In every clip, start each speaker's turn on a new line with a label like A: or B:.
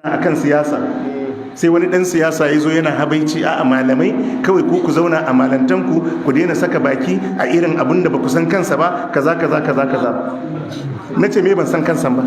A: akan siyasa, sai wani dan siyasa ya zo yana habaici a malamai kawai ku zauna a malantanku ku daina saka baki a irin abin da ba ku san kansa ba kaza kaza kaza kaza. Na ce me ban san kansa ba,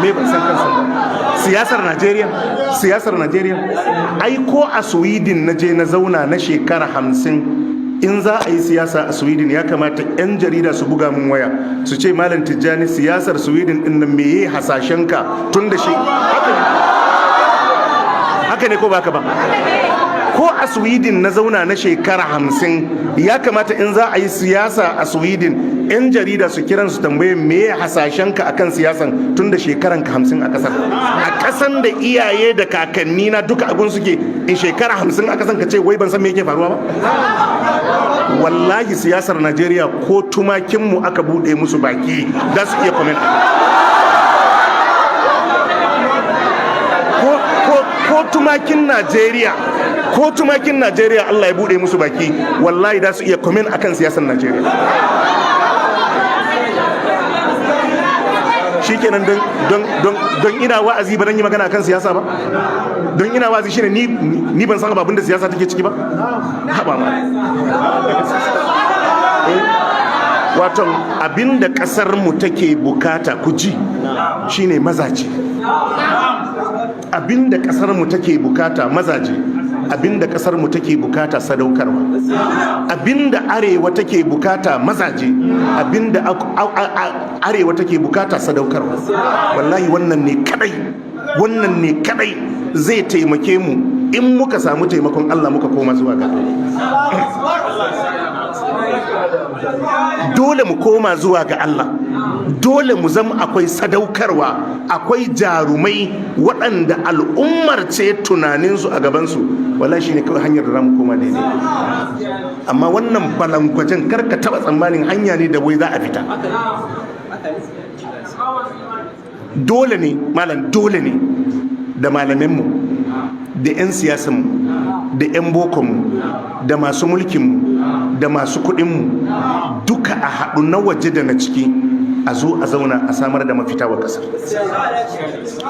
A: me ban san kansa ba. Siyasar Najeriya ai ko a Sweden na je na zauna na shekara 50. In za a yi siyasa a Sweden ya kamata 'yan jarida su buga min waya su ce Malam Tijjani siyasar Sweden din nan meye hasashenka tun da shi haka ne ko baka ba. Ko a Sweden na zauna na shekara 50 ya kamata in za a yi siyasa a Sweden 'yan jarida su kiran su tambaye meye hasashenka akan siyasan tun da shekaran ka 50 a kasar, a kasan da iyaye da kakanni na duka abun suke in shekara 50 a kasan ka ce wai ban san me yake faruwa ba. Wallahi siyasar Najeriya ko tumakinmu aka bude musu baki da su iya comment. Ko tumakin Najeriya Allah ya bude musu baki wallahi da su iya comment akan siyasar Najeriya. Shikenan don ina wa'azi ba dan yi magana akan siyasa ba, don ina wa'azi shine ni ban san abin da siyasa take ciki ba. Haba ma wato abinda kasar mu take bukata ku ji shine mazaje. Abinda kasar mu take bukata mazaje, abinda kasar mu take bukata sadaukarwa, abinda arewa take bukata mazaje, abinda arewa take bukata sadaukarwa. Wallahi wannan ne kadai zai taimake mu in muka samu taimakon Allah muka koma zuwa ga dole mu koma zuwa ga Allah, dole mu zama akwai sadaukarwa, akwai jarumai waɗanda al'ummar ce tunaninsu a gabansu. Wallahi shine kawai hanyar da za mu koma daidai. Amma wannan balangwajen karka taɓa tsammanin hanya ne da wai za a fita. Dole ne malam, dole ne da malaminmu da 'yan siyasanmu da 'yan bokonmu da masu mulkinmu da masu kuɗinmu duka a haɗu na waje da na ciki a zo a zauna a samar da mafita wa ƙasar,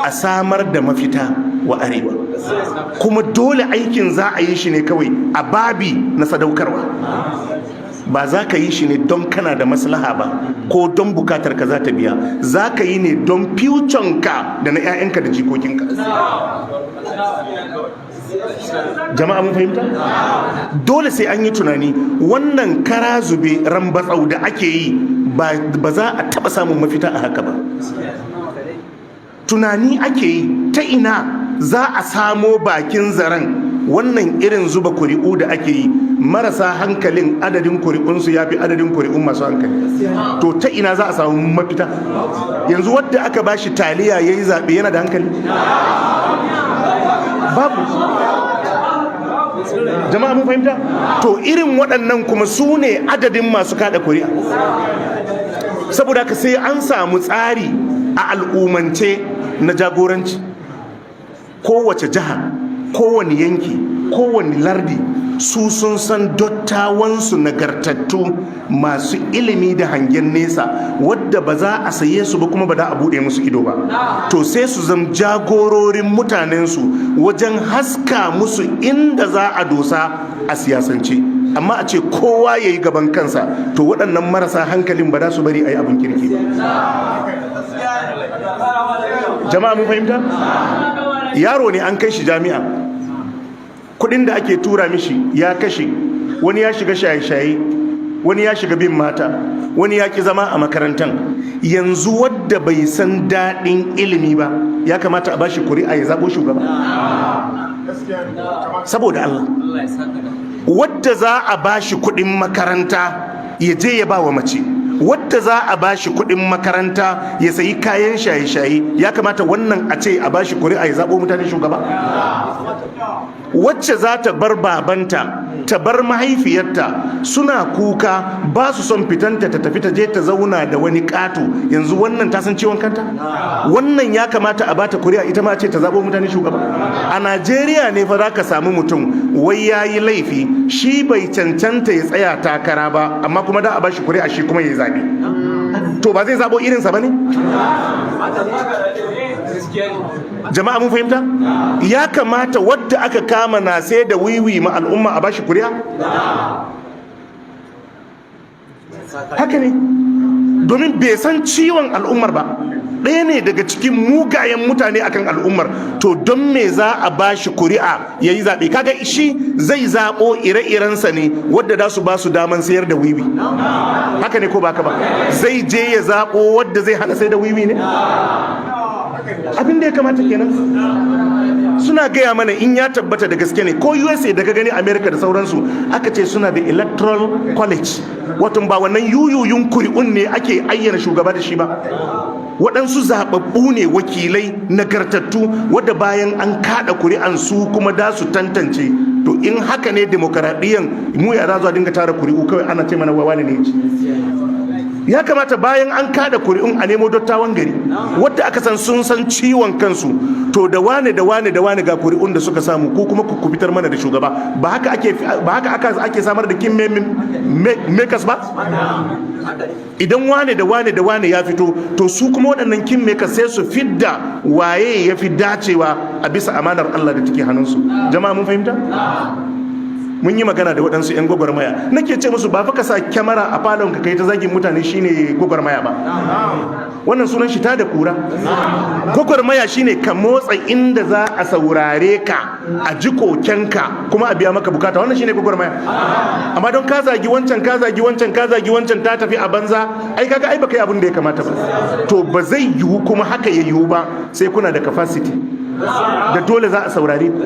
A: a samar da mafita wa arewa. Kuma dole aikin za a yi shi ne kawai a babi na sadaukarwa. Ba za ka yi shi ne don kana da maslaha ba ko don bukatar ka za ta biya, za ka yi ne don ka da na 'ya'yanka da jikokinka. Jama'a mun fahimta? Dole sai an yi tunani. Wannan kara zube rambatsau da ake yi ba za a taba samun mafita a haka ba. Tunani ake yi ta ina za a samo bakin zaren. Wannan irin zuba kuri'u da ake yi, marasa hankalin adadin kuri'unsu ya fi adadin kuri'un masu hankali. To ta ina za a samu mafita? Yanzu wadda aka bashi taliya ya yi zaɓe yana da hankali? Babu. Jama'a mun fahimta? To irin waɗannan kuma su ne adadin masu kaɗa kuri'a. Saboda haka sai an samu tsari a al'umance na jagoranci. Kowace jiha, kowane yanki, kowane lardi su sun san dottawansu nagartattu masu ilimi da hangen nesa wadda ba za a saye su ba kuma ba za a buɗe musu ido ba. To sai su zama jagororin mutanensu wajen haska musu inda za a dosa a siyasance. Amma a ce kowa ya yi gaban kansa, to waɗannan marasa hankalin ba za su bari a yi abin kirki. Jama'a mun fahimta? Yaro ne an kai shi jami'a, kudin da ake tura mishi ya kashe, wani ya shiga shaye-shaye, wani ya shiga bin mata, wani ya ki zama a makarantar. Yanzu wadda bai san daɗin ilimi ba ya kamata a bashi kuri'a ya zaɓo shugaba? Saboda Allah, wadda za a bashi kudin makaranta ya je ya ba wa mace, wadda za a bashi kuɗin makaranta ya sayi kayan shaye-shaye, ya kamata wannan a ce a bashi kuri'a ya zaɓo mutane shugaba? Wacce za ta bar babanta ta bar mahaifiyarta suna kuka ba su son fitanta ta tafi ta je ta zauna da wani ƙato, yanzu wannan ta san ciwon kanta? Wannan ya kamata a bata kuri'a ita ma ce ta zaɓo mutane shugaba? A Najeriya ne fa za ka samu mutum wai ya yi laifi, shi bai cancanta ya tsaya takara ba amma kuma da a bashi kuri'a shi kuma ya yi zaɓe. To ba zai zaɓo irinsa ba ne? jama'a mun fahimta? Ya kamata wadda aka kama na sai da wiwi ma al'umma a bashi kuri'a? Haka ne, domin bai san ciwon al'ummar ba, ɗaya ne daga cikin mugayen mutane akan al'ummar. To don me za a bashi kuri'a ya yi zaɓe? Kaga shi zai zaɓo ire-irensa ne wadda za su ba su daman sayar da wiwi. Haka ne ko ba ka ba? Zai je ya zaɓo wadda zai hana sayar da wiwi ne? Abin da ya kamata kenan. Suna gaya mana in ya tabbata da gaske ne, ko USA da ka gani America da sauransu, aka ce suna da electoral college, wato ba wannan yuyuyun kuri'un ne ake ayyana shugaba da shi ba. Waɗansu zaɓaɓɓu ne, wakilai nagartattu wadda bayan an kaɗa kuri'an su kuma da su tantance. To in haka ne demokaradiyyan mu ya za zuwa dinga tara kuri'u kawai ana ce mana wani ne ci. Ya kamata bayan an kada kuri'un a nemo dattawan gari wadda aka san sun san ciwon kansu. To da wane ga kuri'un da suka samu, ko kuma ku fitar mana da shugaba. Ba haka ake samar da king makers ba? Idan wane ya fito, to su kuma waɗannan king makers sai su fidda waye ya fi dacewa a bisa amanar Allah da take hannunsu. Jama'a mun fahimta? Mun yi magana da waɗansu 'yan gwagwarmaya, nake ce musu ba fa ka sa kyamara a falon ka kai ta zagin mutane shine gwagwarmaya ba. Wannan sunan shi ta da kura. Gwagwarmaya shine ka motsa inda za a saurare ka, a ji kokenka kuma a biya maka bukata. Wannan shine gwagwarmaya. Amma don ka zagi wancan ta tafi a banza, ai kaga ai baka yi abin da ya kamata ba. To ba zai yiwu kuma haka ya yiwu ba sai kuna da capacity da dole za a saurare ku.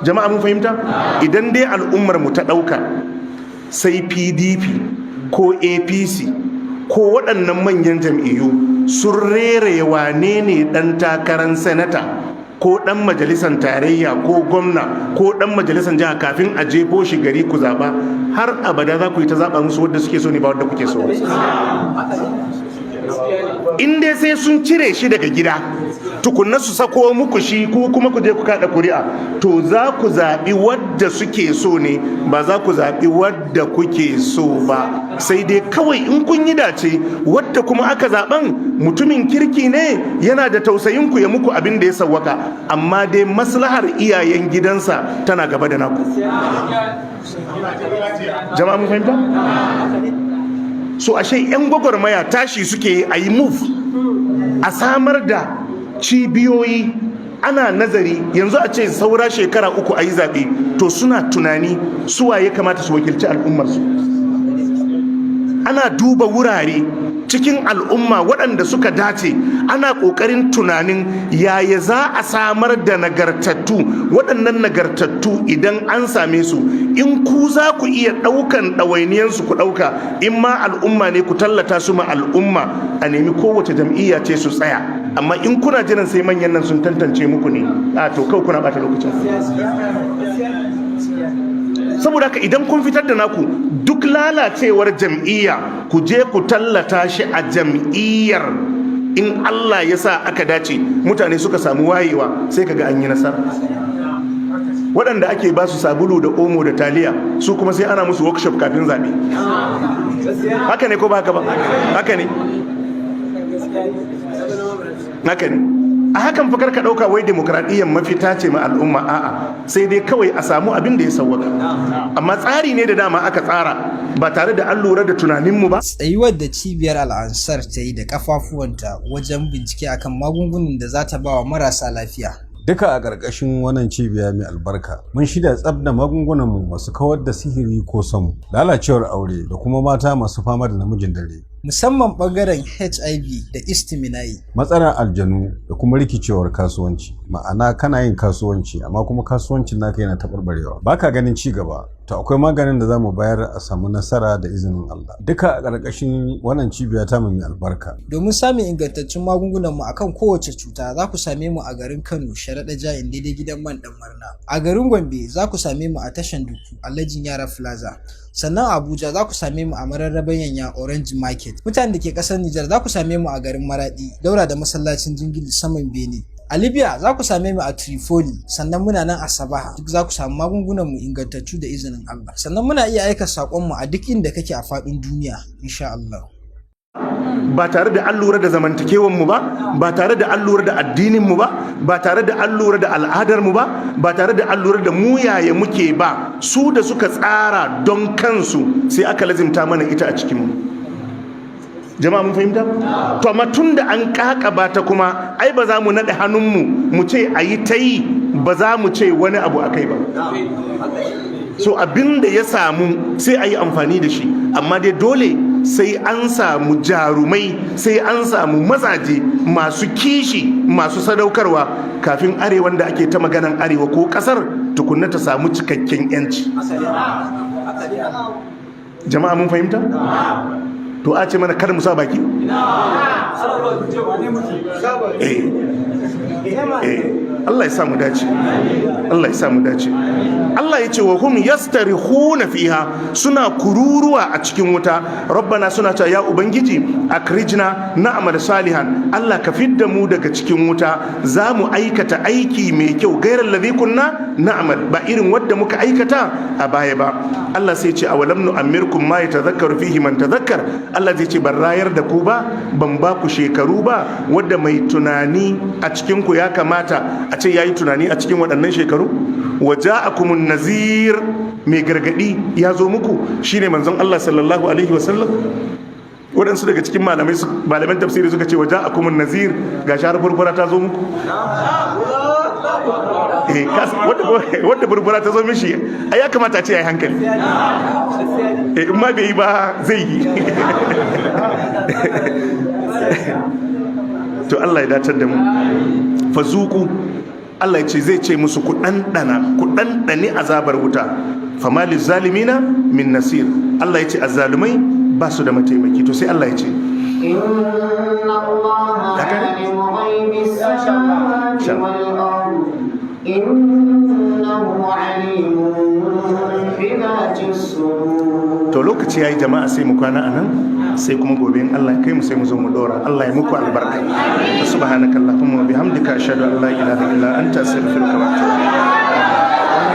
A: Jama'a mun fahimta? Idan dai al'ummar mu ta ɗauka sai PDP ko APC ko waɗannan manyan jam'iyyu sun rere wane ne ɗan takarar senata ko ɗan majalisar tarayya ko gwamna ko ɗan majalisar jiha kafin a jefo shi gari ku zaɓa, har abada za ku yi ta zaɓa musu wadda suke so ne ba wadda kuke so. In dai sai sun cire shi daga gida tukunna su sako muku shi, ko kuma ku je ku kada kuri'a, to za ku zaɓi wadda suke so ne, ba za ku zaɓi wadda kuke so ba. Sai dai kawai in kun yi dace wadda kuma aka zaɓen mutumin kirki ne, yana da tausayin ku ya muku abin da ya sawwaka, amma dai maslahar iyayen gidansa tana gaba da naku. Jama'a mun fahimta? So ashe 'yan gwagwarmaya tashi suke a yi move, a samar da cibiyoyi, ana nazari. Yanzu a ce saura shekara 3 a yi zaɓe, to suna tunani suwa ya kamata su wakilci al'ummarsu. Ana duba wurare cikin al'umma waɗanda suka dace, ana ƙoƙarin tunanin yaya za a samar da nagartattu. Waɗannan nagartattu idan an same su, in ku za ku iya ɗaukan ɗawainiyansu ku ɗauka, in ma al'umma ne ku tallata su ma al'umma, a nemi kowace jam'iyya ce su tsaya. Amma in kuna jiran sai manyan nan sun tantance muku ne, a to kawai kuna ɓata lokacin. Saboda haka idan kun fitar da naku, duk lalacewar jam'iyya ku je ku tallata shi a jam'iyyar. In Allah ya sa aka dace mutane suka samu wayewa, sai kaga an yi nasara. Waɗanda ake ba su sabulu da omo da taliya, su kuma sai ana musu workshop kafin zaɓe. Haka ne ko ba haka ba? Haka ne. Haka ne. A hakan fa karka ɗauka wai demokradiyyar mafita ce ma al'umma, a'a, sai dai kawai a samu abin da ya sauwaka. Amma tsari ne da dama aka tsara ba tare da an lura da tunaninmu ba.
B: Tsayuwar da cibiyar Al-Ansar ta yi da kafafuwanta wajen bincike akan magungunan da za ta ba wa marasa lafiya.
C: Duka a ƙarƙashin wannan cibiya mai albarka, mun shirya tsab da magungunanmu masu kawar da sihiri ko samu, lalacewar aure da kuma mata masu fama da namijin dare.
B: Musamman ɓangaren HIV da istimina'i.
C: Matsalar aljanu da kuma rikicewar kasuwanci. Ma'ana kana yin kasuwanci amma kuma kasuwancin naka yana taɓarɓarewa. Baka ganin ci gaba. To akwai maganin da za mu bayar a samu nasara da izinin Allah. Duka a ƙarƙashin wannan cibiya ta mai albarka.
B: Domin samun ingantaccen magungunan mu akan kowace cuta, za ku same mu a garin Kano, Sharaɗa Jain daidai gidan man ɗan Marna. A garin Gombe za ku same mu a tashan Duku, Alhajin Yara Plaza. Sannan a Abuja za ku same mu a Mararraban Yanya Orange Market. Mutanen da ke ƙasar Nijar za ku same mu a garin Maraɗi, daura da masallacin Jingili saman Bene. A Libya za ku same mu a Tripoli, sannan muna nan a Sabaha, duk za ku samu magungunan mu ingantattu da izinin Allah. Sannan muna iya aika saƙon mu a duk inda kake a faɗin duniya, insha Allah.
A: ba tare da an lura da zamantakewanmu ba tare da an lura da addininmu ba tare da an lura da al'adarmu ba tare da an lura da mu yaya muke ba. Su da suka tsara don kansu sai aka lazimta mana ita a cikinmu. Jama'a mun fahimta? To amma tun da an kakaba ta kuma ai ba za mu naɗe hannunmu mu ce a yi ta yi, ba za mu ce wani abu a kai ba. So abin da ya samu sai a yi amfani da shi, amma dai dole sai an samu jarumai, sai an samu mazaje masu kishi, masu sadaukarwa kafin arewan da ake ta maganan arewa ko kasar tukunna ta samu cikakken yanci. Jama'a mun fahimta? To a ce mana kar mu sa baki? Allah ya samu dace. Allah ya samu dace. Allah ya ce wa hum yastarihuna fiha, suna kururuwa a cikin wuta. Rabbana, suna cewa ya ubangiji akrijna na'mal salihan, Allah ka fidda mu daga cikin wuta, za mu aikata aiki mai kyau gairar ladhi kunna na'mal, ba irin wadda muka aikata a baya ba. Allah sai ce awalam nu'ammirkum ma yatadhakkaru fihi man tadhakkar. Allah zai ce ban rayar da ku ba, ban ba ku shekaru ba wadda mai tunani a cikin ku ya kamata a ce yayi tunani a cikin waɗannan shekaru. Waja'akumun nazir, mai gargadi ya zo muku, shine manzon Allah sallallahu alaihi wasallam. Waɗansu daga cikin malaman tafsiri suka ce waja'akumun nazir, ga shahar furfura ta zo muku. Wadda burbura ta zo mishi a ya kamata a ce ya yi hankali. In ma bai yi ba zai yi. To Allah ya datar da mu. Fazuku, Allah ya ce zai ce musu ku ɗanɗani azabar wuta. Famali zalimina min nasir. Allah ya ce azzalumai ba su da mataimaki. To sai Allah ya ce inna Allah alimu ghaibis samawati wal ardh innahu alimun bi dhati sudur. To lokaci yayi jama'a, sai mu kwana anan, sai kuma gobe in Allah kai mu sai mu zo mu dora. Allah ya muku albarka. Subhanaka allahumma wa bihamdika ashhadu an la ilaha illa anta astaghfiruka wa atubu ilaik.